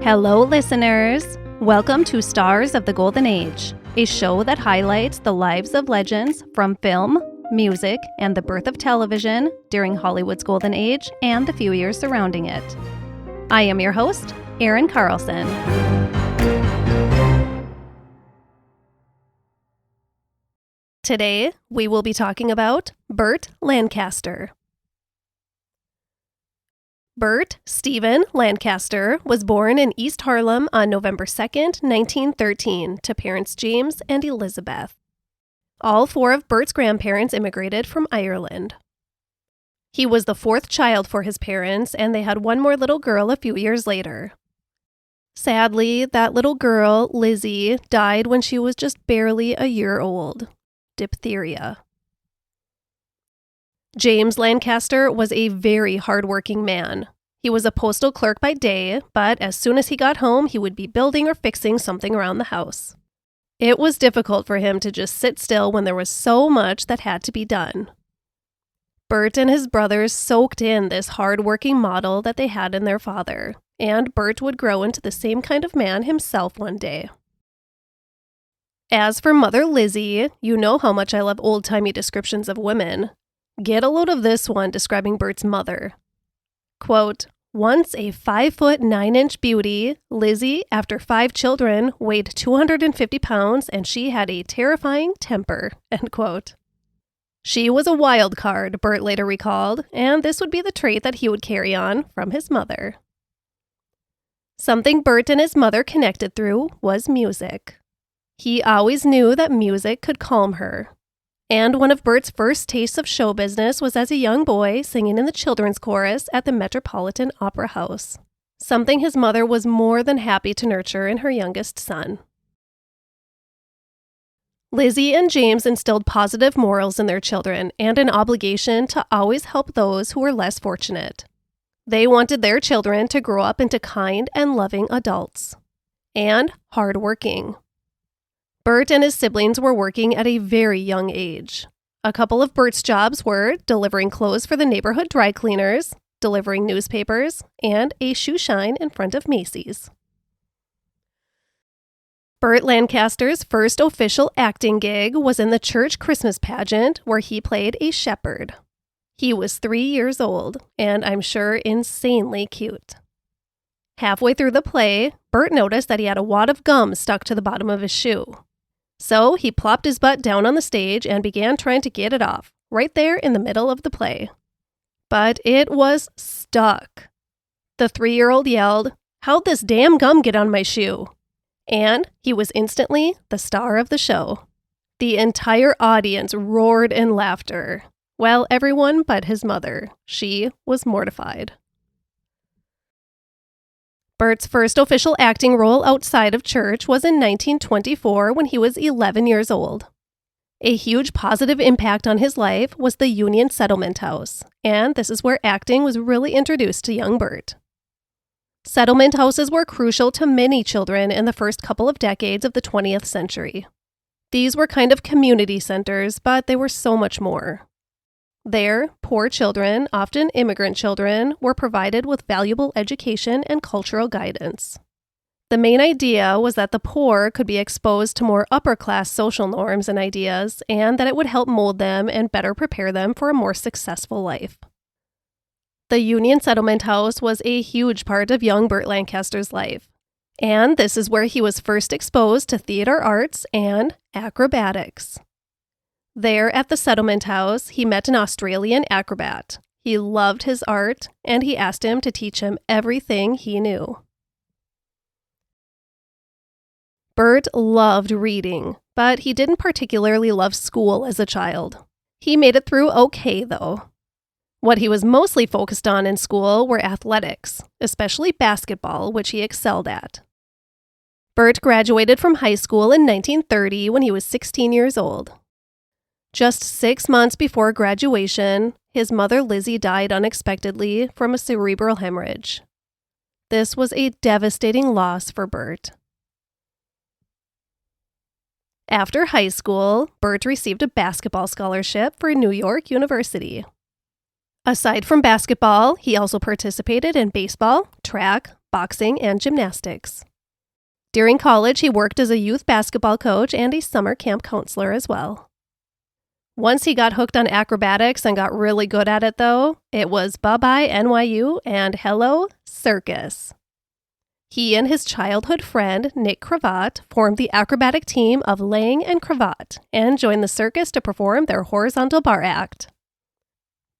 Hello, listeners. Welcome to Stars of the Golden Age, a show that highlights the lives of legends from film, music, and the birth of television during Hollywood's golden age and the few years surrounding it. I am your host, Erin Carlson. Today, we will be talking about Burt Lancaster. Burt Stephen Lancaster was born in East Harlem on November 2nd, 1913, to parents James and Elizabeth. All four of Burt's grandparents immigrated from Ireland. He was the fourth child for his parents, and they had one more little girl a few years later. Sadly, that little girl, Lizzie, died when she was just barely a year old. Diphtheria. James Lancaster was a very hardworking man. He was a postal clerk by day, but as soon as he got home, he would be building or fixing something around the house. It was difficult for him to just sit still when there was so much that had to be done. Burt and his brothers soaked in this hardworking model that they had in their father, and Burt would grow into the same kind of man himself one day. As for Mother Lizzie, you know how much I love old-timey descriptions of women. Get a load of this one describing Burt's mother. Quote, "Once a 5'9" beauty, Lizzie, after 5 children, weighed 250 pounds and she had a terrifying temper." End quote. She was a wild card, Burt later recalled, and this would be the trait that he would carry on from his mother. Something Burt and his mother connected through was music. He always knew that music could calm her. And one of Burt's first tastes of show business was as a young boy singing in the children's chorus at the Metropolitan Opera House, something his mother was more than happy to nurture in her youngest son. Lizzie and James instilled positive morals in their children and an obligation to always help those who were less fortunate. They wanted their children to grow up into kind and loving adults. And hardworking. Burt and his siblings were working at a very young age. A couple of Burt's jobs were delivering clothes for the neighborhood dry cleaners, delivering newspapers, and a shoe shine in front of Macy's. Burt Lancaster's first official acting gig was in the church Christmas pageant where he played a shepherd. He was 3 years old, and I'm sure insanely cute. Halfway through the play, Burt noticed that he had a wad of gum stuck to the bottom of his shoe. So he plopped his butt down on the stage and began trying to get it off, right there in the middle of the play. But it was stuck. The 3-year-old yelled, "How'd this damn gum get on my shoe?" And he was instantly the star of the show. The entire audience roared in laughter. Well, everyone but his mother. She was mortified. Burt's first official acting role outside of church was in 1924 when he was 11 years old. A huge positive impact on his life was the Union Settlement House, and this is where acting was really introduced to young Burt. Settlement houses were crucial to many children in the first couple of decades of the 20th century. These were kind of community centers, but they were so much more. There, poor children, often immigrant children, were provided with valuable education and cultural guidance. The main idea was that the poor could be exposed to more upper-class social norms and ideas, and that it would help mold them and better prepare them for a more successful life. The Union Settlement House was a huge part of young Burt Lancaster's life, and this is where he was first exposed to theater arts and acrobatics. There at the settlement house, he met an Australian acrobat. He loved his art, and he asked him to teach him everything he knew. Burt loved reading, but he didn't particularly love school as a child. He made it through okay, though. What he was mostly focused on in school were athletics, especially basketball, which he excelled at. Burt graduated from high school in 1930 when he was 16 years old. Just 6 months before graduation, his mother Lizzie died unexpectedly from a cerebral hemorrhage. This was a devastating loss for Burt. After high school, Burt received a basketball scholarship for New York University. Aside from basketball, he also participated in baseball, track, boxing, and gymnastics. During college, he worked as a youth basketball coach and a summer camp counselor as well. Once he got hooked on acrobatics and got really good at it, though, it was bye-bye NYU and hello, Circus. He and his childhood friend, Nick Cravat, formed the acrobatic team of Lang and Cravat and joined the circus to perform their horizontal bar act.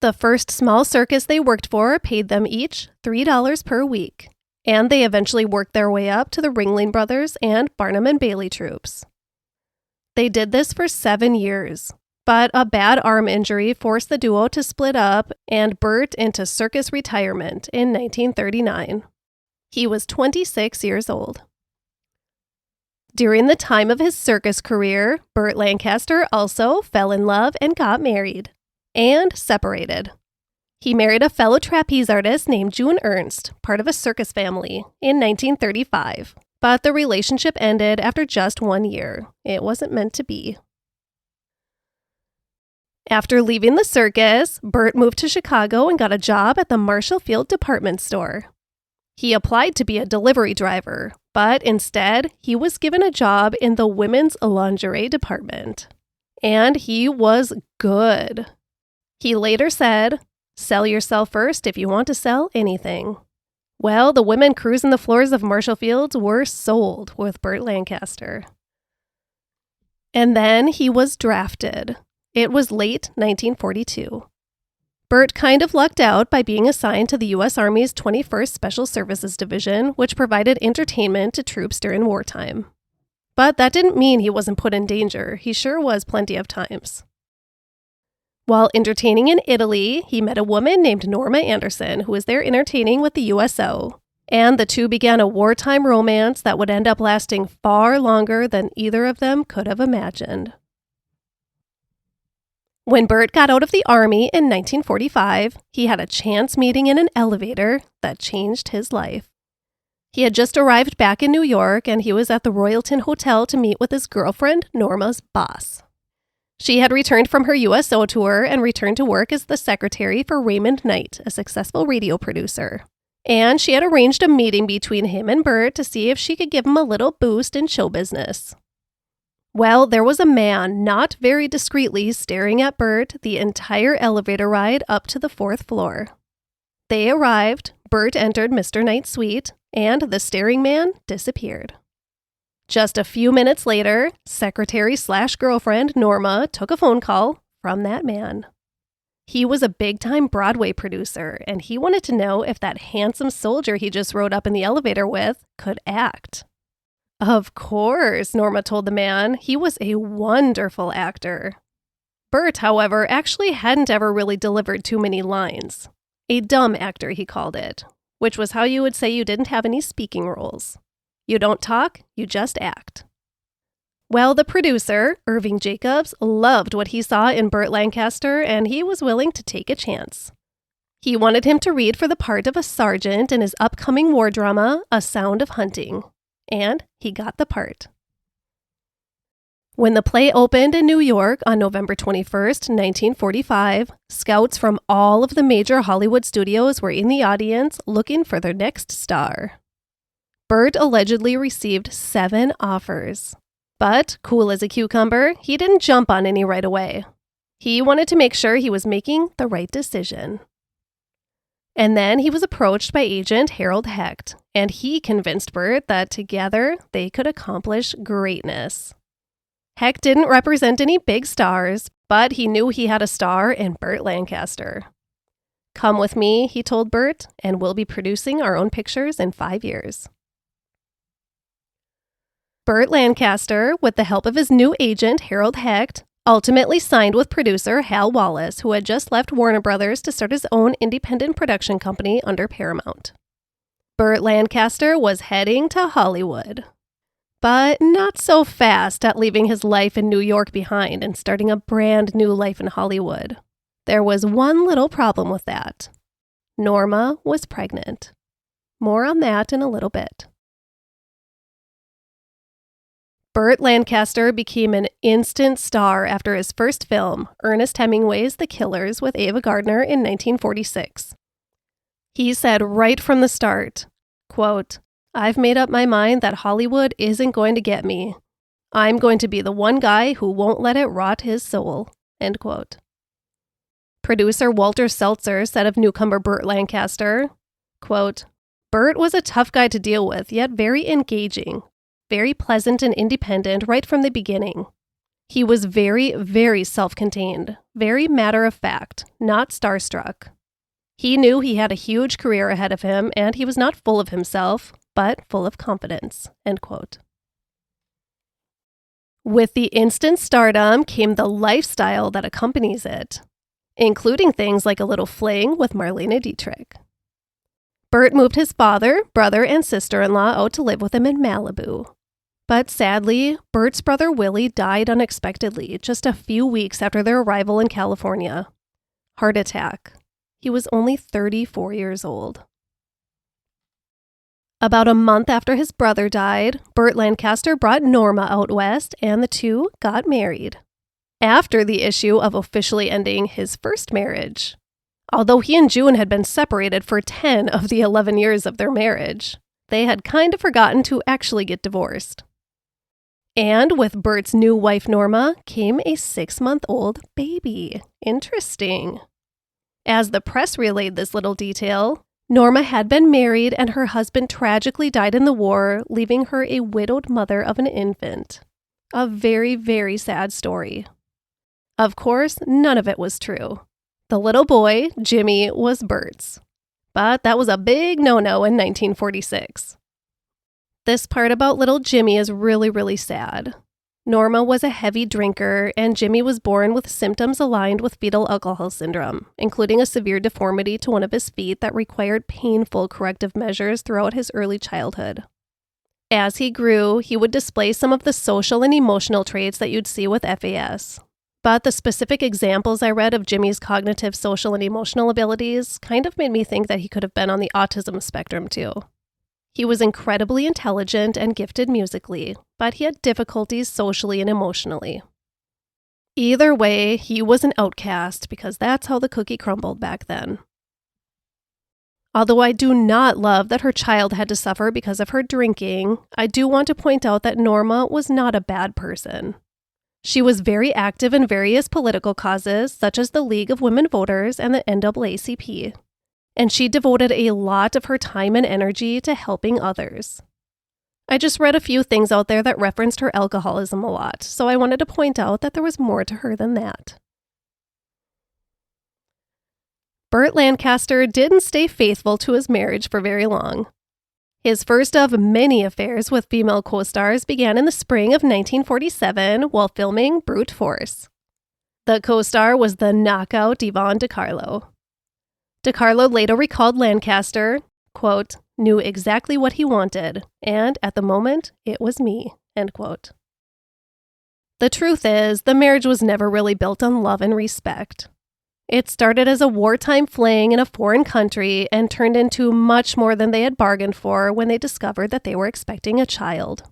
The first small circus they worked for paid them each $3 per week, and they eventually worked their way up to the Ringling Brothers and Barnum and Bailey troupes. They did this for 7 years, but a bad arm injury forced the duo to split up and Burt into circus retirement in 1939. He was 26 years old. During the time of his circus career, Burt Lancaster also fell in love and got married. And separated. He married a fellow trapeze artist named June Ernst, part of a circus family, in 1935. But the relationship ended after just 1 year. It wasn't meant to be. After leaving the circus, Burt moved to Chicago and got a job at the Marshall Field department store. He applied to be a delivery driver, but instead, he was given a job in the women's lingerie department. And he was good. He later said, "Sell yourself first if you want to sell anything." Well, the women cruising the floors of Marshall Fields were sold with Burt Lancaster. And then he was drafted. It was late 1942. Burt kind of lucked out by being assigned to the U.S. Army's 21st Special Services Division, which provided entertainment to troops during wartime. But that didn't mean he wasn't put in danger. He sure was plenty of times. While entertaining in Italy, he met a woman named Norma Anderson, who was there entertaining with the USO, and the two began a wartime romance that would end up lasting far longer than either of them could have imagined. When Burt got out of the Army in 1945, he had a chance meeting in an elevator that changed his life. He had just arrived back in New York, and he was at the Royalton Hotel to meet with his girlfriend, Norma's boss. She had returned from her USO tour and returned to work as the secretary for Raymond Knight, a successful radio producer. And she had arranged a meeting between him and Burt to see if she could give him a little boost in show business. Well, there was a man not very discreetly staring at Burt the entire elevator ride up to the 4th floor. They arrived, Burt entered Mr. Knight's suite, and the staring man disappeared. Just a few minutes later, secretary/girlfriend Norma took a phone call from that man. He was a big-time Broadway producer, and he wanted to know if that handsome soldier he just rode up in the elevator with could act. Of course, Norma told the man. He was a wonderful actor. Burt, however, actually hadn't ever really delivered too many lines. A dumb actor, he called it, which was how you would say you didn't have any speaking roles. You don't talk, you just act. Well, the producer, Irving Jacobs, loved what he saw in Burt Lancaster, and he was willing to take a chance. He wanted him to read for the part of a sergeant in his upcoming war drama, A Sound of Hunting. And he got the part. When the play opened in New York on November 21st, 1945, scouts from all of the major Hollywood studios were in the audience looking for their next star. Burt allegedly received 7 offers. But, cool as a cucumber, he didn't jump on any right away. He wanted to make sure he was making the right decision. And then he was approached by agent Harold Hecht, and he convinced Burt that together they could accomplish greatness. Hecht didn't represent any big stars, but he knew he had a star in Burt Lancaster. "Come with me," he told Burt, "and we'll be producing our own pictures in 5 years." Burt Lancaster, with the help of his new agent, Harold Hecht, ultimately signed with producer Hal Wallace, who had just left Warner Brothers to start his own independent production company under Paramount. Burt Lancaster was heading to Hollywood. But not so fast at leaving his life in New York behind and starting a brand new life in Hollywood. There was one little problem with that. Norma was pregnant. More on that in a little bit. Burt Lancaster became an instant star after his first film, Ernest Hemingway's The Killers with Ava Gardner in 1946. He said right from the start, quote, "I've made up my mind that Hollywood isn't going to get me. I'm going to be the one guy who won't let it rot his soul," end quote. Producer Walter Seltzer said of newcomer Burt Lancaster, quote, "Burt was a tough guy to deal with, yet very engaging, very pleasant and independent right from the beginning. He was very, very self-contained, very matter-of-fact, not starstruck. He knew he had a huge career ahead of him, and he was not full of himself, but full of confidence," end quote. With the instant stardom came the lifestyle that accompanies it, including things like a little fling with Marlene Dietrich. Burt moved his father, brother, and sister-in-law out to live with him in Malibu. But sadly, Burt's brother Willie died unexpectedly just a few weeks after their arrival in California. Heart attack. He was only 34 years old. About a month after his brother died, Burt Lancaster brought Norma out west, and the two got married. After the issue of officially ending his first marriage. Although he and June had been separated for 10 of the 11 years of their marriage, they had kind of forgotten to actually get divorced. And with Burt's new wife Norma came a 6-month-old baby. Interesting. As the press relayed this little detail, Norma had been married and her husband tragically died in the war, leaving her a widowed mother of an infant. A very, very sad story. Of course, none of it was true. The little boy, Jimmy, was Burt's. But that was a big no-no in 1946. This part about little Jimmy is really, really sad. Norma was a heavy drinker, and Jimmy was born with symptoms aligned with fetal alcohol syndrome, including a severe deformity to one of his feet that required painful corrective measures throughout his early childhood. As he grew, he would display some of the social and emotional traits that you'd see with FAS. But the specific examples I read of Jimmy's cognitive, social, and emotional abilities kind of made me think that he could have been on the autism spectrum too. He was incredibly intelligent and gifted musically, but he had difficulties socially and emotionally. Either way, he was an outcast because that's how the cookie crumbled back then. Although I do not love that her child had to suffer because of her drinking, I do want to point out that Norma was not a bad person. She was very active in various political causes, such as the League of Women Voters and the NAACP. And she devoted a lot of her time and energy to helping others. I just read a few things out there that referenced her alcoholism a lot, so I wanted to point out that there was more to her than that. Burt Lancaster didn't stay faithful to his marriage for very long. His first of many affairs with female co-stars began in the spring of 1947 while filming Brute Force. The co-star was the knockout Yvonne DiCarlo. DiCarlo later recalled Lancaster, quote, "knew exactly what he wanted, and at the moment, it was me," end quote. The truth is, the marriage was never really built on love and respect. It started as a wartime fling in a foreign country and turned into much more than they had bargained for when they discovered that they were expecting a child.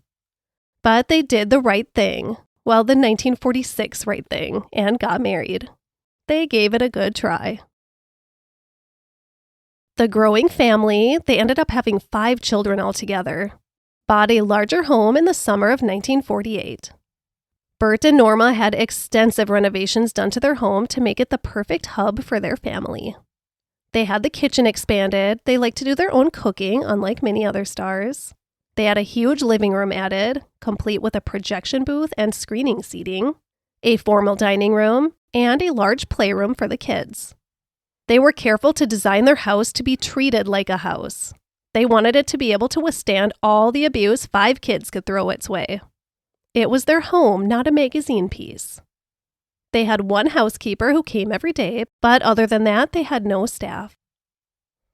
But they did the right thing, well, the 1946 right thing, and got married. They gave it a good try. The growing family, they ended up having 5 children altogether, bought a larger home in the summer of 1948. Burt and Norma had extensive renovations done to their home to make it the perfect hub for their family. They had the kitchen expanded, they liked to do their own cooking, unlike many other stars. They had a huge living room added, complete with a projection booth and screening seating, a formal dining room, and a large playroom for the kids. They were careful to design their house to be treated like a house. They wanted it to be able to withstand all the abuse 5 kids could throw its way. It was their home, not a magazine piece. They had one housekeeper who came every day, but other than that, they had no staff.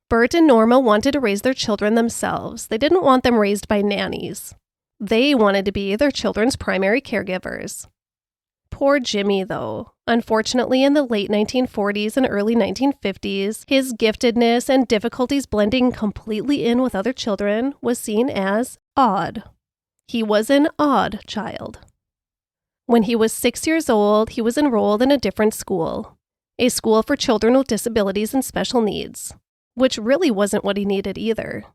Burt and Norma wanted to raise their children themselves. They didn't want them raised by nannies. They wanted to be their children's primary caregivers. Poor Jimmy, though. Unfortunately, in the late 1940s and early 1950s, his giftedness and difficulties blending completely in with other children was seen as odd. He was an odd child. When he was 6 years old, he was enrolled in a different school, a school for children with disabilities and special needs, which really wasn't what he needed either.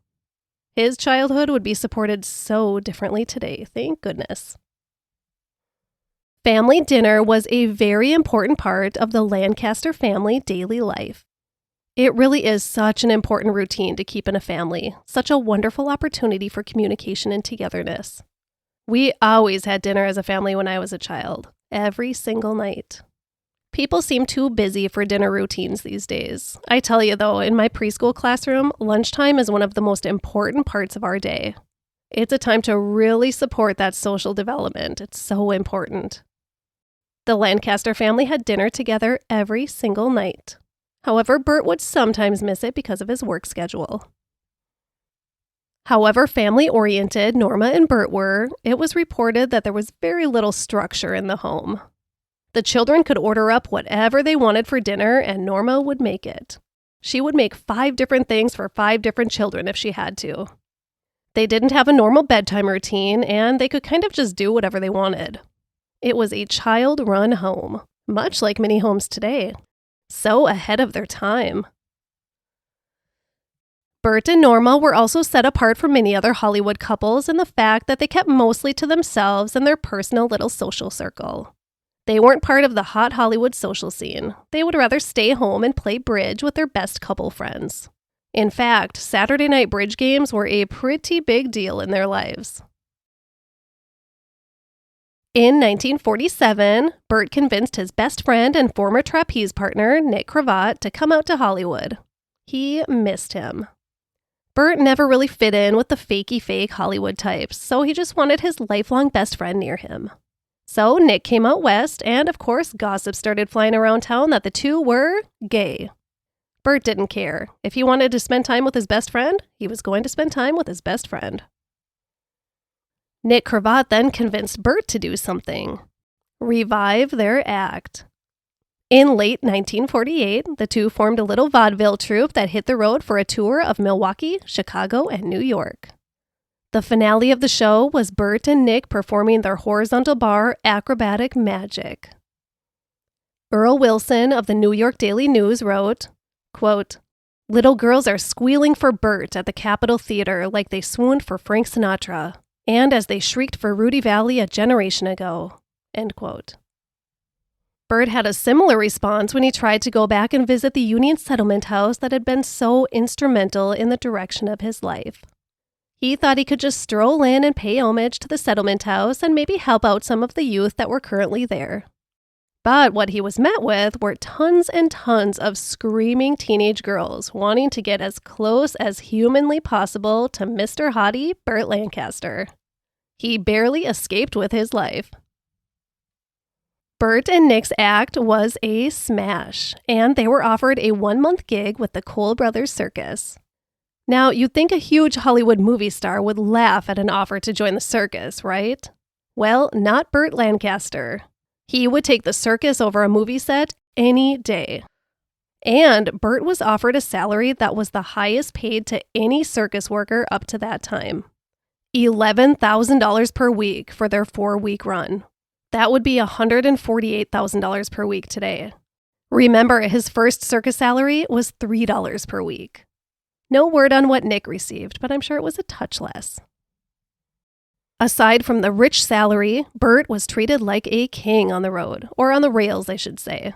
His childhood would be supported so differently today, thank goodness. Family dinner was a very important part of the Lancaster family daily life. It really is such an important routine to keep in a family, such a wonderful opportunity for communication and togetherness. We always had dinner as a family when I was a child, every single night. People seem too busy for dinner routines these days. I tell you though, in my preschool classroom, lunchtime is one of the most important parts of our day. It's a time to really support that social development. It's so important. The Lancaster family had dinner together every single night. However, Burt would sometimes miss it because of his work schedule. However family-oriented Norma and Burt were, it was reported that there was very little structure in the home. The children could order up whatever they wanted for dinner, and Norma would make it. She would make 5 different things for 5 different children if she had to. They didn't have a normal bedtime routine, and they could kind of just do whatever they wanted. It was a child-run home, much like many homes today. So ahead of their time. Burt and Norma were also set apart from many other Hollywood couples in the fact that they kept mostly to themselves and their personal little social circle. They weren't part of the hot Hollywood social scene. They would rather stay home and play bridge with their best couple friends. In fact, Saturday night bridge games were a pretty big deal in their lives. In 1947, Burt convinced his best friend and former trapeze partner, Dick Cavett, to come out to Hollywood. He missed him. Burt never really fit in with the fakey-fake Hollywood types, so he just wanted his lifelong best friend near him. So Nick came out west, and of course, gossip started flying around town that the two were gay. Burt didn't care. If he wanted to spend time with his best friend, he was going to spend time with his best friend. Dick Cavett then convinced Burt to do something. Revive their act. In late 1948, the two formed a little vaudeville troupe that hit the road for a tour of Milwaukee, Chicago, and New York. The finale of the show was Burt and Nick performing their horizontal bar acrobatic magic. Earl Wilson of the New York Daily News wrote, quote, "Little girls are squealing for Burt at the Capitol Theater like they swooned for Frank Sinatra, and as they shrieked for Rudy Valley a generation ago." End quote. Burt had a similar response when he tried to go back and visit the Union Settlement House that had been so instrumental in the direction of his life. He thought he could just stroll in and pay homage to the settlement house and maybe help out some of the youth that were currently there. But what he was met with were tons and tons of screaming teenage girls wanting to get as close as humanly possible to Mr. Hottie, Burt Lancaster. He barely escaped with his life. Burt and Nick's act was a smash, and they were offered a 1-month gig with the Cole Brothers Circus. Now, you'd think a huge Hollywood movie star would laugh at an offer to join the circus, right? Well, not Burt Lancaster. He would take the circus over a movie set any day. And Burt was offered a salary that was the highest paid to any circus worker up to that time. $11,000 per week for their 4-week run. That would be $148,000 per week today. Remember, his first circus salary was $3 per week. No word on what Nick received, but I'm sure it was a touch less. Aside from the rich salary, Burt was treated like a king on the road, or on the rails, I should say.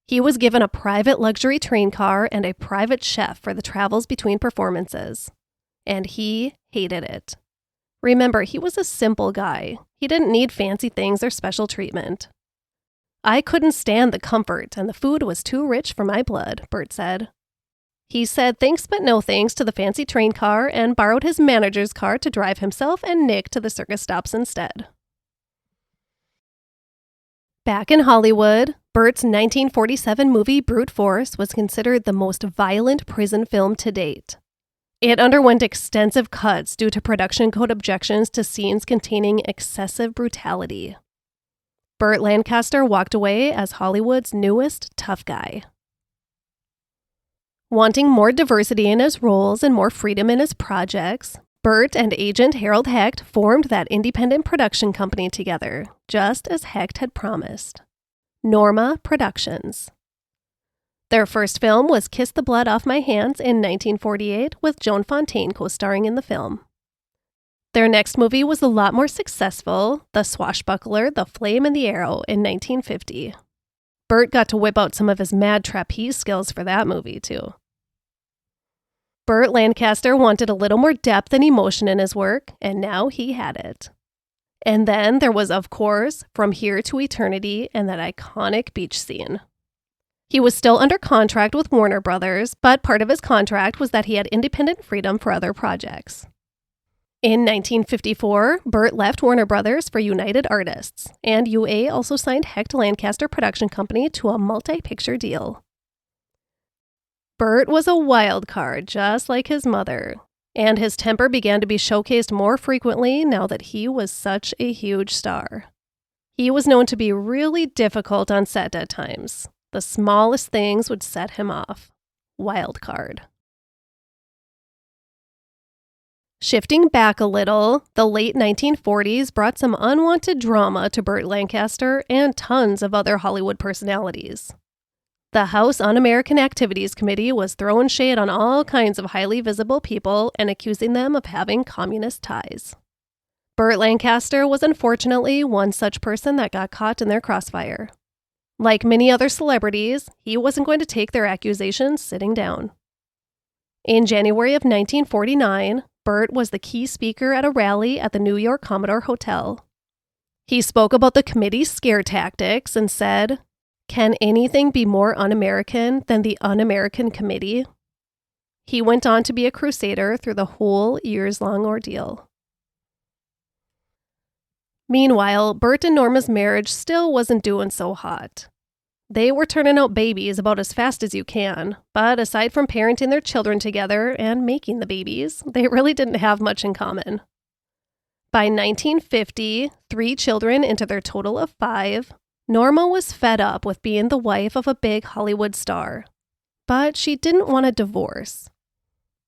He was given a private luxury train car and a private chef for the travels between performances. And he hated it. Remember, he was a simple guy. He didn't need fancy things or special treatment. "I couldn't stand the comfort, and the food was too rich for my blood," Burt said. He said thanks but no thanks to the fancy train car and borrowed his manager's car to drive himself and Nick to the circus stops instead. Back in Hollywood, Burt's 1947 movie Brute Force was considered the most violent prison film to date. It underwent extensive cuts due to production code objections to scenes containing excessive brutality. Burt Lancaster walked away as Hollywood's newest tough guy. Wanting more diversity in his roles and more freedom in his projects, Burt and agent Harold Hecht formed that independent production company together, just as Hecht had promised. Norma Productions. Their first film was Kiss the Blood Off My Hands in 1948, with Joan Fontaine co-starring in the film. Their next movie was a lot more successful, The Swashbuckler, The Flame and the Arrow in 1950. Burt got to whip out some of his mad trapeze skills for that movie, too. Burt Lancaster wanted a little more depth and emotion in his work, and now he had it. And then there was, of course, From Here to Eternity and that iconic beach scene. He was still under contract with Warner Brothers, but part of his contract was that he had independent freedom for other projects. In 1954, Burt left Warner Brothers for United Artists, and UA also signed Hecht Lancaster Production Company to a multi-picture deal. Burt was a wild card, just like his mother, and his temper began to be showcased more frequently now that he was such a huge star. He was known to be really difficult on set at times. The smallest things would set him off. Wild card. Shifting back a little, the late 1940s brought some unwanted drama to Burt Lancaster and tons of other Hollywood personalities. The House Un-American Activities Committee was throwing shade on all kinds of highly visible people and accusing them of having communist ties. Burt Lancaster was unfortunately one such person that got caught in their crossfire. Like many other celebrities, he wasn't going to take their accusations sitting down. In January of 1949, Burt was the key speaker at a rally at the New York Commodore Hotel. He spoke about the committee's scare tactics and said, "Can anything be more un-American than the Un-American Committee?" He went on to be a crusader through the whole years-long ordeal. Meanwhile, Burt and Norma's marriage still wasn't doing so hot. They were turning out babies about as fast as you can, but aside from parenting their children together and making the babies, they really didn't have much in common. By 1950, 3 children into their total of 5, Norma was fed up with being the wife of a big Hollywood star, but she didn't want a divorce.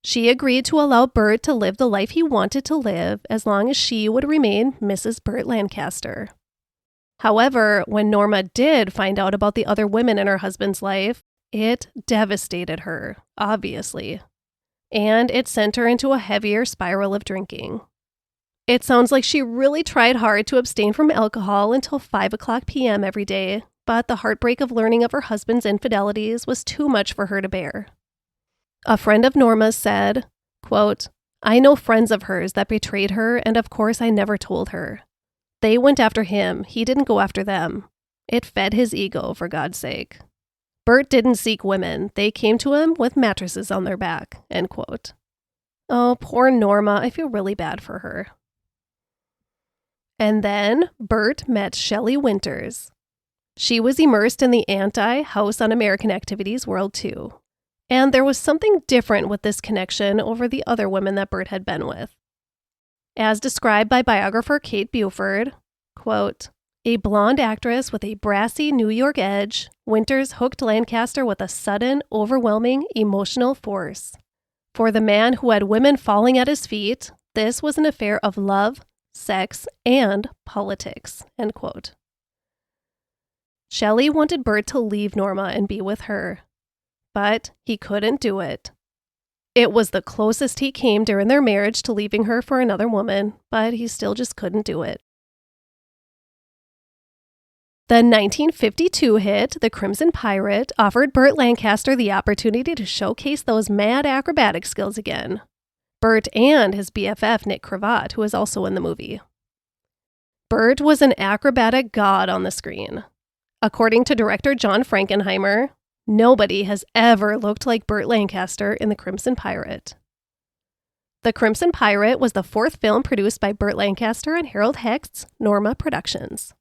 She agreed to allow Burt to live the life he wanted to live as long as she would remain Mrs. Burt Lancaster. However, when Norma did find out about the other women in her husband's life, it devastated her, obviously, and it sent her into a heavier spiral of drinking. It sounds like she really tried hard to abstain from alcohol until 5:00 p.m. every day, but the heartbreak of learning of her husband's infidelities was too much for her to bear. A friend of Norma's said, quote, "I know friends of hers that betrayed her, and of course I never told her. They went after him, he didn't go after them. It fed his ego, for God's sake. Burt didn't seek women, they came to him with mattresses on their back," end quote. Oh, poor Norma, I feel really bad for her. And then Burt met Shelley Winters. She was immersed in the anti-House Un-American Activities world too. And there was something different with this connection over the other women that Burt had been with. As described by biographer Kate Buford, quote, "A blonde actress with a brassy New York edge, Winters hooked Lancaster with a sudden, overwhelming, emotional force. For the man who had women falling at his feet, this was an affair of love, sex, and politics," end quote. Shelley wanted Burt to leave Norma and be with her, but he couldn't do it. It was the closest he came during their marriage to leaving her for another woman, but he still just couldn't do it. The 1952 hit, The Crimson Pirate, offered Burt Lancaster the opportunity to showcase those mad acrobatic skills again. Burt and his BFF Nick Cravat, who was also in the movie. Burt was an acrobatic god on the screen. According to director John Frankenheimer, nobody has ever looked like Burt Lancaster in The Crimson Pirate. The Crimson Pirate was the 4th film produced by Burt Lancaster and Harold Hecht's Norma Productions.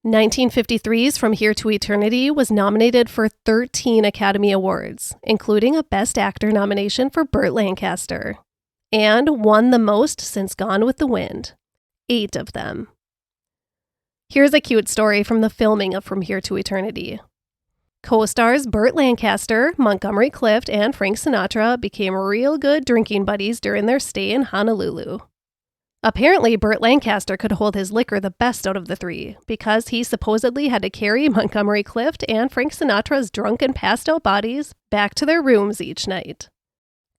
1953's From Here to Eternity was nominated for 13 Academy Awards, including a Best Actor nomination for Burt Lancaster, and won the most since Gone with the Wind, 8 of them. Here's a cute story from the filming of From Here to Eternity. Co-stars Burt Lancaster, Montgomery Clift, and Frank Sinatra became real good drinking buddies during their stay in Honolulu. Apparently, Burt Lancaster could hold his liquor the best out of the three, because he supposedly had to carry Montgomery Clift and Frank Sinatra's drunken passed-out bodies back to their rooms each night,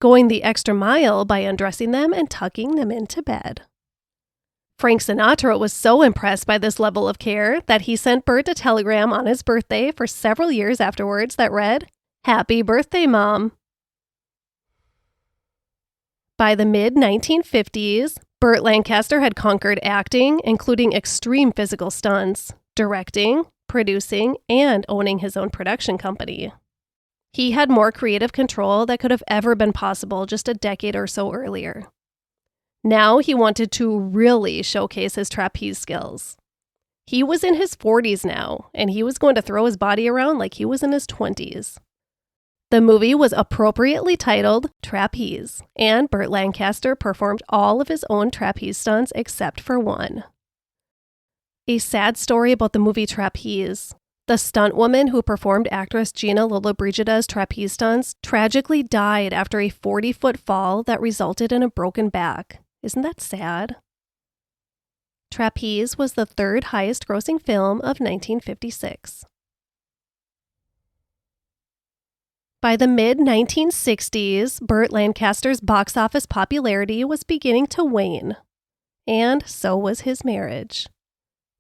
going the extra mile by undressing them and tucking them into bed. Frank Sinatra was so impressed by this level of care that he sent Burt a telegram on his birthday for several years afterwards that read, "Happy birthday, Mom." By the mid-1950s, Burt Lancaster had conquered acting, including extreme physical stunts, directing, producing, and owning his own production company. He had more creative control that could have ever been possible just a decade or so earlier. Now he wanted to really showcase his trapeze skills. He was in his 40s now, and he was going to throw his body around like he was in his 20s. The movie was appropriately titled Trapeze, and Burt Lancaster performed all of his own trapeze stunts except for one. A sad story about the movie Trapeze. The stunt woman who performed actress Gina Lollobrigida's trapeze stunts tragically died after a 40-foot fall that resulted in a broken back. Isn't that sad? Trapeze was the third highest grossing film of 1956. By the mid-1960s, Burt Lancaster's box office popularity was beginning to wane, and so was his marriage.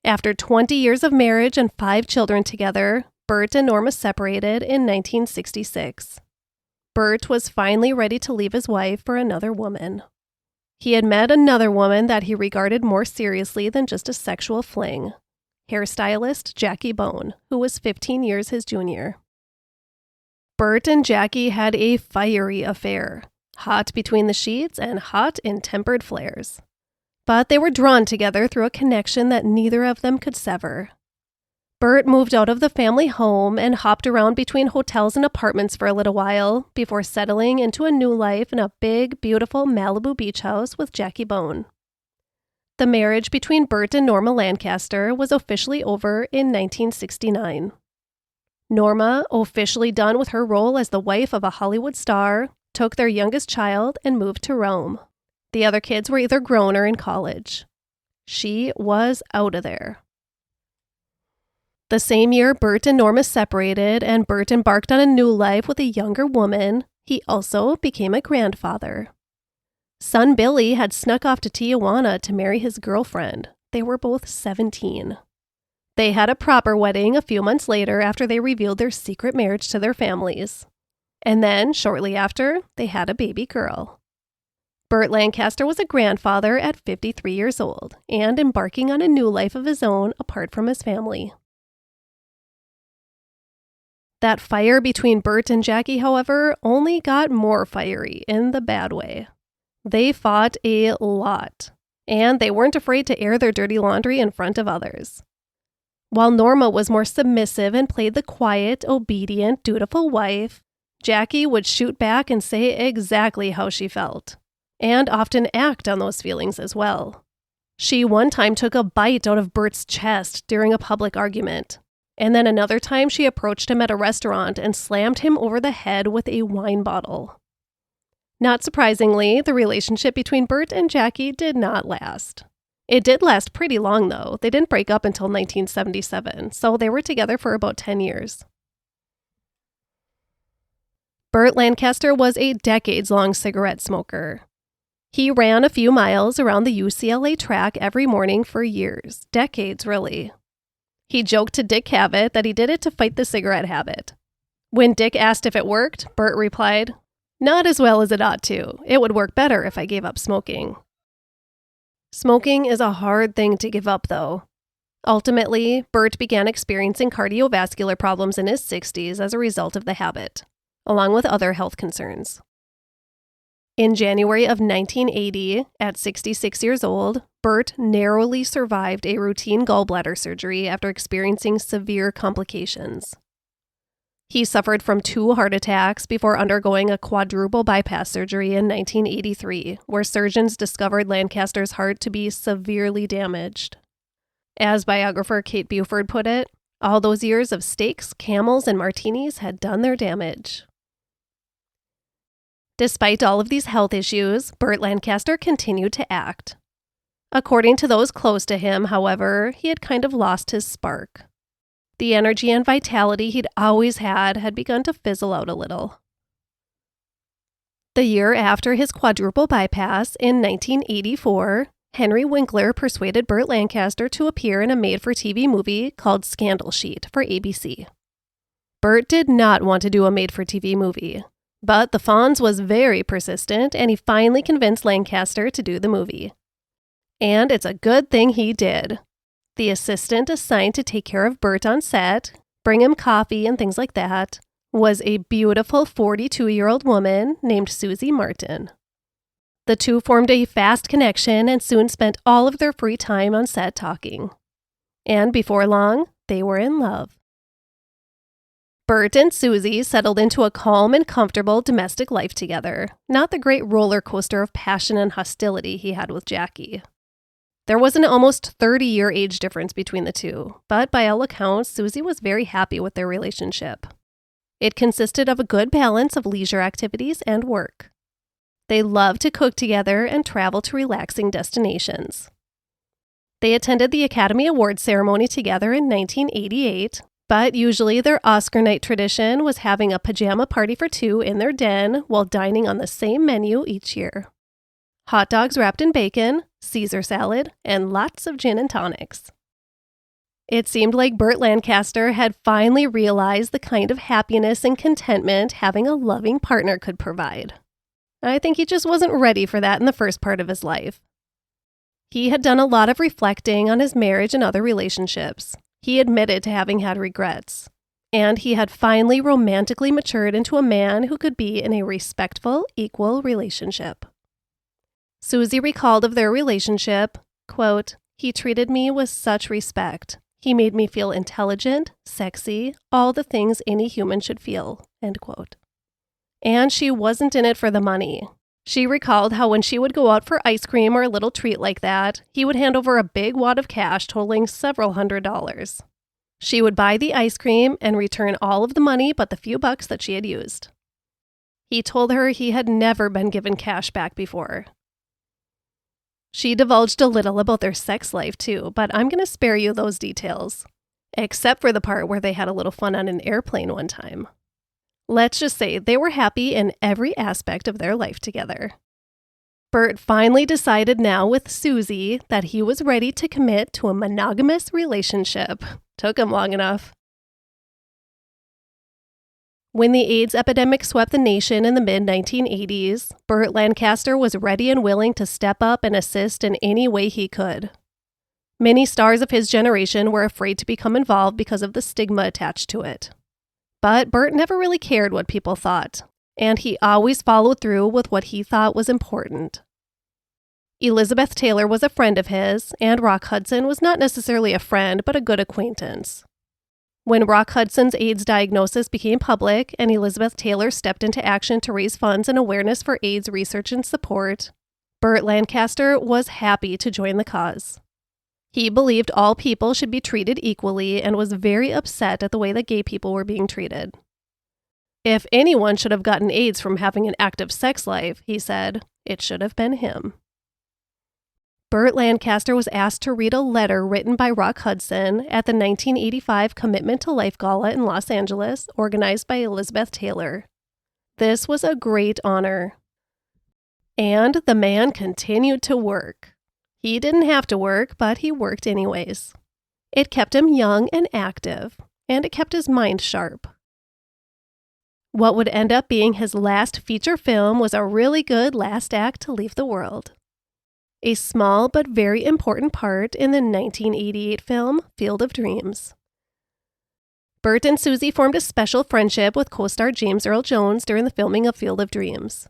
After 20 years of marriage and 5 children together, Burt and Norma separated in 1966. Burt was finally ready to leave his wife for another woman. He had met another woman that he regarded more seriously than just a sexual fling, hairstylist Jackie Bone, who was 15 years his junior. Burt and Jackie had a fiery affair, hot between the sheets and hot in tempered flares. But they were drawn together through a connection that neither of them could sever. Burt moved out of the family home and hopped around between hotels and apartments for a little while before settling into a new life in a big, beautiful Malibu beach house with Jackie Bone. The marriage between Burt and Norma Lancaster was officially over in 1969. Norma, officially done with her role as the wife of a Hollywood star, took their youngest child and moved to Rome. The other kids were either grown or in college. She was out of there. The same year Burt and Norma separated and Burt embarked on a new life with a younger woman, he also became a grandfather. Son Billy had snuck off to Tijuana to marry his girlfriend. They were both 17. They had a proper wedding a few months later after they revealed their secret marriage to their families. And then, shortly after, they had a baby girl. Burt Lancaster was a grandfather at 53 years old and embarking on a new life of his own apart from his family. That fire between Burt and Jackie, however, only got more fiery in the bad way. They fought a lot, and they weren't afraid to air their dirty laundry in front of others. While Norma was more submissive and played the quiet, obedient, dutiful wife, Jackie would shoot back and say exactly how she felt, and often act on those feelings as well. She one time took a bite out of Burt's chest during a public argument, and then another time she approached him at a restaurant and slammed him over the head with a wine bottle. Not surprisingly, the relationship between Burt and Jackie did not last. It did last pretty long, though. They didn't break up until 1977, so they were together for about 10 years. Burt Lancaster was a decades-long cigarette smoker. He ran a few miles around the UCLA track every morning for years, decades really. He joked to Dick Cavett that he did it to fight the cigarette habit. When Dick asked if it worked, Burt replied, "Not as well as it ought to. It would work better if I gave up smoking." Smoking is a hard thing to give up, though. Ultimately, Burt began experiencing cardiovascular problems in his 60s as a result of the habit, along with other health concerns. In January of 1980, at 66 years old, Burt narrowly survived a routine gallbladder surgery after experiencing severe complications. He suffered from 2 heart attacks before undergoing a quadruple bypass surgery in 1983, where surgeons discovered Lancaster's heart to be severely damaged. As biographer Kate Buford put it, All those years of steaks, camels, and martinis had done their damage. Despite all of these health issues, Burt Lancaster continued to act. According to those close to him, however, he had kind of lost his spark. The energy and vitality he'd always had begun to fizzle out a little. The year after his quadruple bypass, in 1984, Henry Winkler persuaded Burt Lancaster to appear in a made-for-TV movie called Scandal Sheet for ABC. Burt did not want to do a made-for-TV movie, but the Fonz was very persistent, and he finally convinced Lancaster to do the movie. And it's a good thing he did. The assistant assigned to take care of Burt on set, bring him coffee and things like that, was a beautiful 42-year-old woman named Susie Martin. The two formed a fast connection and soon spent all of their free time on set talking. And before long, they were in love. Burt and Susie settled into a calm and comfortable domestic life together, not the great roller coaster of passion and hostility he had with Jackie. There was an almost 30-year age difference between the two, but by all accounts, Susie was very happy with their relationship. It consisted of a good balance of leisure activities and work. They loved to cook together and travel to relaxing destinations. They attended the Academy Awards ceremony together in 1988, but usually their Oscar night tradition was having a pajama party for two in their den while dining on the same menu each year. Hot dogs wrapped in bacon, Caesar salad, and lots of gin and tonics. It seemed like Burt Lancaster had finally realized the kind of happiness and contentment having a loving partner could provide. I think he just wasn't ready for that in the first part of his life. He had done a lot of reflecting on his marriage and other relationships. He admitted to having had regrets. And he had finally romantically matured into a man who could be in a respectful, equal relationship. Susie recalled of their relationship, quote, "He treated me with such respect. He made me feel intelligent, sexy, all the things any human should feel," end quote. And she wasn't in it for the money. She recalled how when she would go out for ice cream or a little treat like that, he would hand over a big wad of cash totaling several $100s. She would buy the ice cream and return all of the money but the few bucks that she had used. He told her he had never been given cash back before. She divulged a little about their sex life too, but I'm going to spare you those details, except for the part where they had a little fun on an airplane one time. Let's just say they were happy in every aspect of their life together. Burt finally decided now with Susie that he was ready to commit to a monogamous relationship. Took him long enough. When the AIDS epidemic swept the nation in the mid-1980s, Burt Lancaster was ready and willing to step up and assist in any way he could. Many stars of his generation were afraid to become involved because of the stigma attached to it. But Burt never really cared what people thought, and he always followed through with what he thought was important. Elizabeth Taylor was a friend of his, and Rock Hudson was not necessarily a friend, but a good acquaintance. When Rock Hudson's AIDS diagnosis became public and Elizabeth Taylor stepped into action to raise funds and awareness for AIDS research and support, Burt Lancaster was happy to join the cause. He believed all people should be treated equally and was very upset at the way that gay people were being treated. If anyone should have gotten AIDS from having an active sex life, he said, it should have been him. Burt Lancaster was asked to read a letter written by Rock Hudson at the 1985 Commitment to Life Gala in Los Angeles, organized by Elizabeth Taylor. This was a great honor. And the man continued to work. He didn't have to work, but he worked anyways. It kept him young and active, and it kept his mind sharp. What would end up being his last feature film was a really good last act to leave the world. A small but very important part in the 1988 film Field of Dreams. Burt and Susie formed a special friendship with co-star James Earl Jones during the filming of Field of Dreams.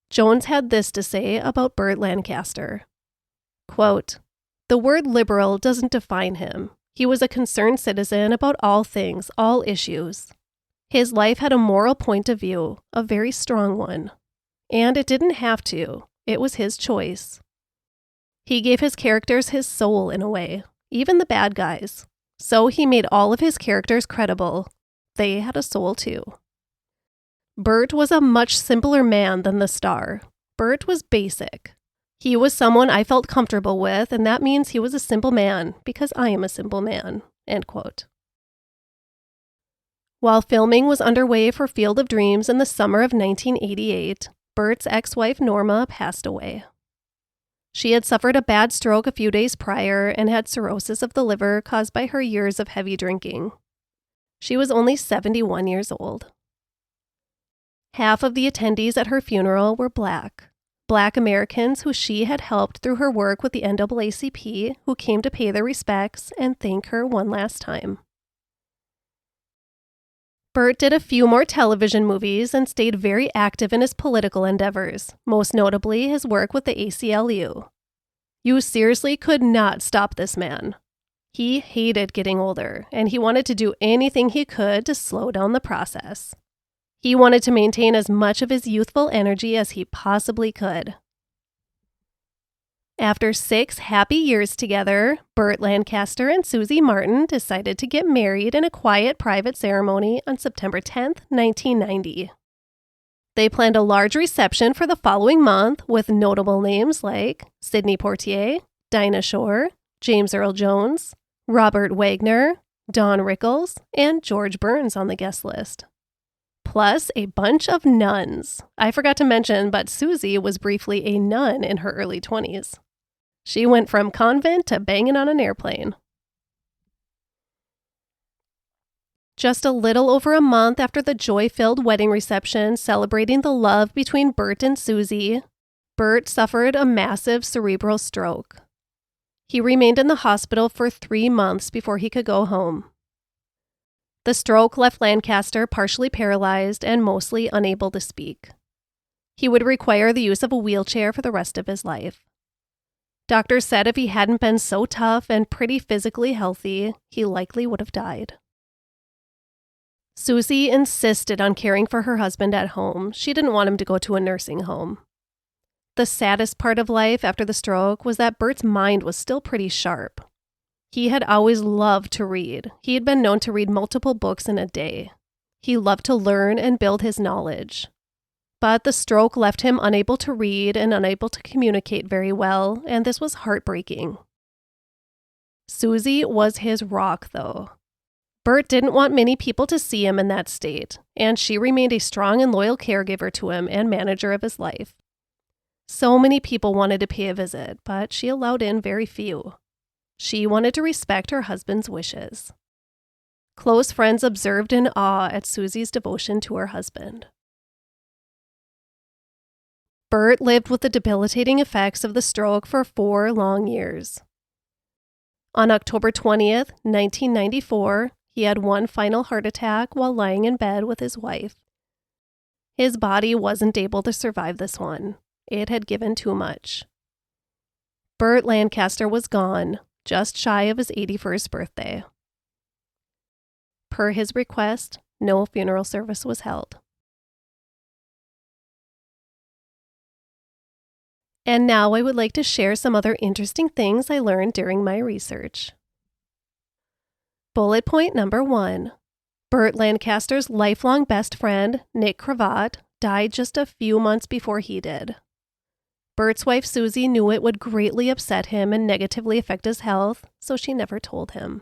Jones had this to say about Burt Lancaster. Quote, "The word liberal doesn't define him. He was a concerned citizen about all things, all issues. His life had a moral point of view, a very strong one. And it didn't have to. It was his choice. He gave his characters his soul in a way, even the bad guys. So he made all of his characters credible. They had a soul too. Burt was a much simpler man than the star. Burt was basic. He was someone I felt comfortable with, and that means he was a simple man, because I am a simple man." End quote. While filming was underway for Field of Dreams in the summer of 1988, Burt's ex-wife Norma passed away. She had suffered a bad stroke a few days prior and had cirrhosis of the liver caused by her years of heavy drinking. She was only 71 years old. Half of the attendees at her funeral were Black Americans who she had helped through her work with the NAACP, who came to pay their respects and thank her one last time. Burt did a few more television movies and stayed very active in his political endeavors, most notably his work with the ACLU. You seriously could not stop this man. He hated getting older, and he wanted to do anything he could to slow down the process. He wanted to maintain as much of his youthful energy as he possibly could. After 6 happy years together, Burt Lancaster and Susie Martin decided to get married in a quiet private ceremony on September 10th, 1990. They planned a large reception for the following month with notable names like Sidney Poitier, Dinah Shore, James Earl Jones, Robert Wagner, Don Rickles, and George Burns on the guest list. Plus a bunch of nuns. I forgot to mention, but Susie was briefly a nun in her early 20s. She went from convent to banging on an airplane. Just a little over a month after the joy-filled wedding reception celebrating the love between Burt and Susie, Burt suffered a massive cerebral stroke. He remained in the hospital for 3 months before he could go home. The stroke left Lancaster partially paralyzed and mostly unable to speak. He would require the use of a wheelchair for the rest of his life. Doctors said if he hadn't been so tough and pretty physically healthy, he likely would have died. Susie insisted on caring for her husband at home. She didn't want him to go to a nursing home. The saddest part of life after the stroke was that Burt's mind was still pretty sharp. He had always loved to read. He had been known to read multiple books in a day. He loved to learn and build his knowledge. But the stroke left him unable to read and unable to communicate very well, and this was heartbreaking. Susie was his rock, though. Burt didn't want many people to see him in that state, and she remained a strong and loyal caregiver to him and manager of his life. So many people wanted to pay a visit, but she allowed in very few. She wanted to respect her husband's wishes. Close friends observed in awe at Susie's devotion to her husband. Burt lived with the debilitating effects of the stroke for 4 long years. On October 20th, 1994, he had one final heart attack while lying in bed with his wife. His body wasn't able to survive this one. It had given too much. Burt Lancaster was gone, just shy of his 81st birthday. Per his request, no funeral service was held. And now I would like to share some other interesting things I learned during my research. Bullet point number 1. Burt Lancaster's lifelong best friend, Nick Cravat, died just a few months before he did. Burt's wife Susie knew it would greatly upset him and negatively affect his health, so she never told him.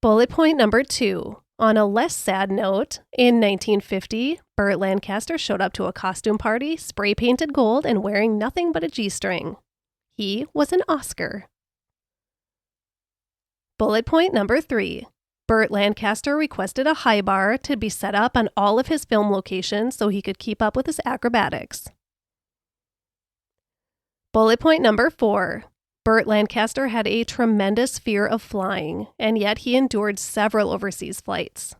Bullet point number 2. On a less sad note, in 1950, Burt Lancaster showed up to a costume party, spray-painted gold, and wearing nothing but a G-string. He was an Oscar. Bullet point number 3. Burt Lancaster requested a high bar to be set up on all of his film locations so he could keep up with his acrobatics. Bullet point number 4. Burt Lancaster had a tremendous fear of flying, and yet he endured several overseas flights.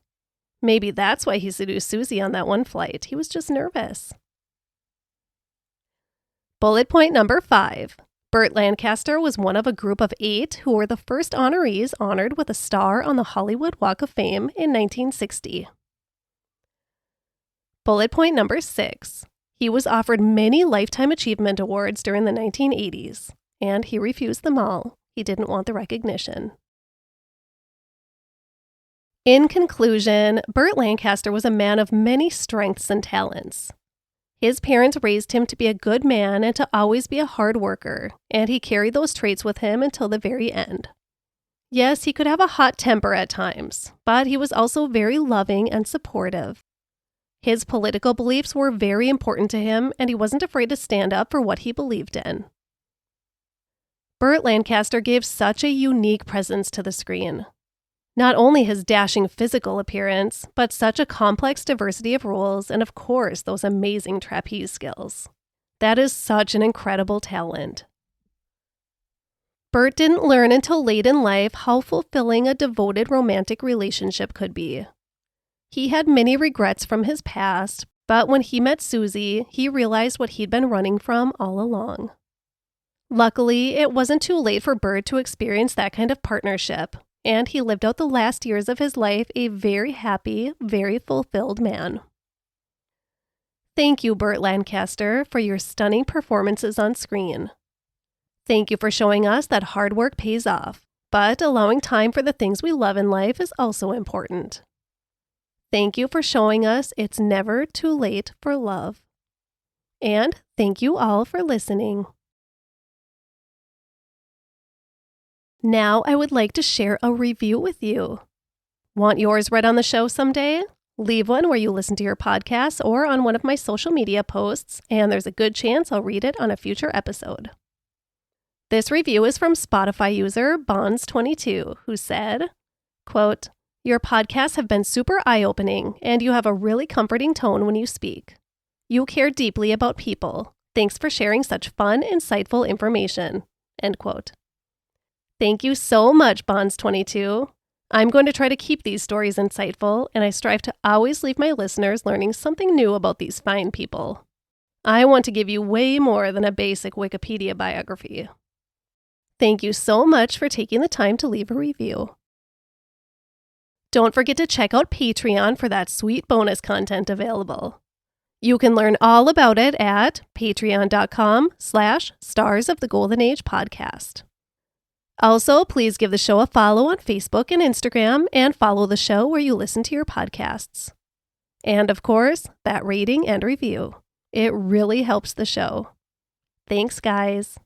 Maybe that's why he seduced Susie on that one flight. He was just nervous. Bullet point number 5. Burt Lancaster was one of a group of 8 who were the first honorees honored with a star on the Hollywood Walk of Fame in 1960. Bullet point number 6. He was offered many Lifetime Achievement Awards during the 1980s, and he refused them all. He didn't want the recognition. In conclusion, Burt Lancaster was a man of many strengths and talents. His parents raised him to be a good man and to always be a hard worker, and he carried those traits with him until the very end. Yes, he could have a hot temper at times, but he was also very loving and supportive. His political beliefs were very important to him, and he wasn't afraid to stand up for what he believed in. Burt Lancaster gave such a unique presence to the screen. Not only his dashing physical appearance, but such a complex diversity of roles and, of course, those amazing trapeze skills. That is such an incredible talent. Burt didn't learn until late in life how fulfilling a devoted romantic relationship could be. He had many regrets from his past, but when he met Susie, he realized what he'd been running from all along. Luckily, it wasn't too late for Burt to experience that kind of partnership, and he lived out the last years of his life a very happy, very fulfilled man. Thank you, Burt Lancaster, for your stunning performances on screen. Thank you for showing us that hard work pays off, but allowing time for the things we love in life is also important. Thank you for showing us it's never too late for love. And thank you all for listening. Now I would like to share a review with you. Want yours read on the show someday? Leave one where you listen to your podcasts or on one of my social media posts, and there's a good chance I'll read it on a future episode. This review is from Spotify user Bonds22, who said, quote, "Your podcasts have been super eye-opening, and you have a really comforting tone when you speak. You care deeply about people. Thanks for sharing such fun, insightful information." End quote. Thank you so much, Bonds22. I'm going to try to keep these stories insightful, and I strive to always leave my listeners learning something new about these fine people. I want to give you way more than a basic Wikipedia biography. Thank you so much for taking the time to leave a review. Don't forget to check out Patreon for that sweet bonus content available. You can learn all about it at patreon.com/Stars of the Golden Age Podcast. Also, please give the show a follow on Facebook and Instagram, and follow the show where you listen to your podcasts. And of course, that rating and review. It really helps the show. Thanks, guys.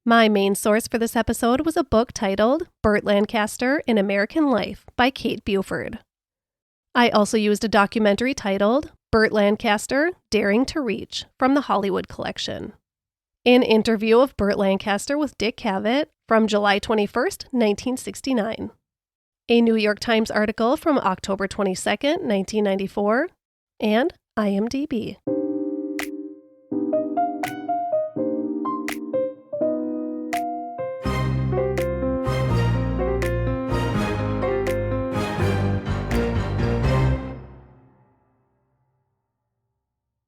My main source for this episode was a book titled Burt Lancaster in American Life by Kate Buford. I also used a documentary titled Burt Lancaster, Daring to Reach from the Hollywood Collection. An interview of Burt Lancaster with Dick Cavett from July 21st, 1969. A New York Times article from October 22nd, 1994, and IMDB.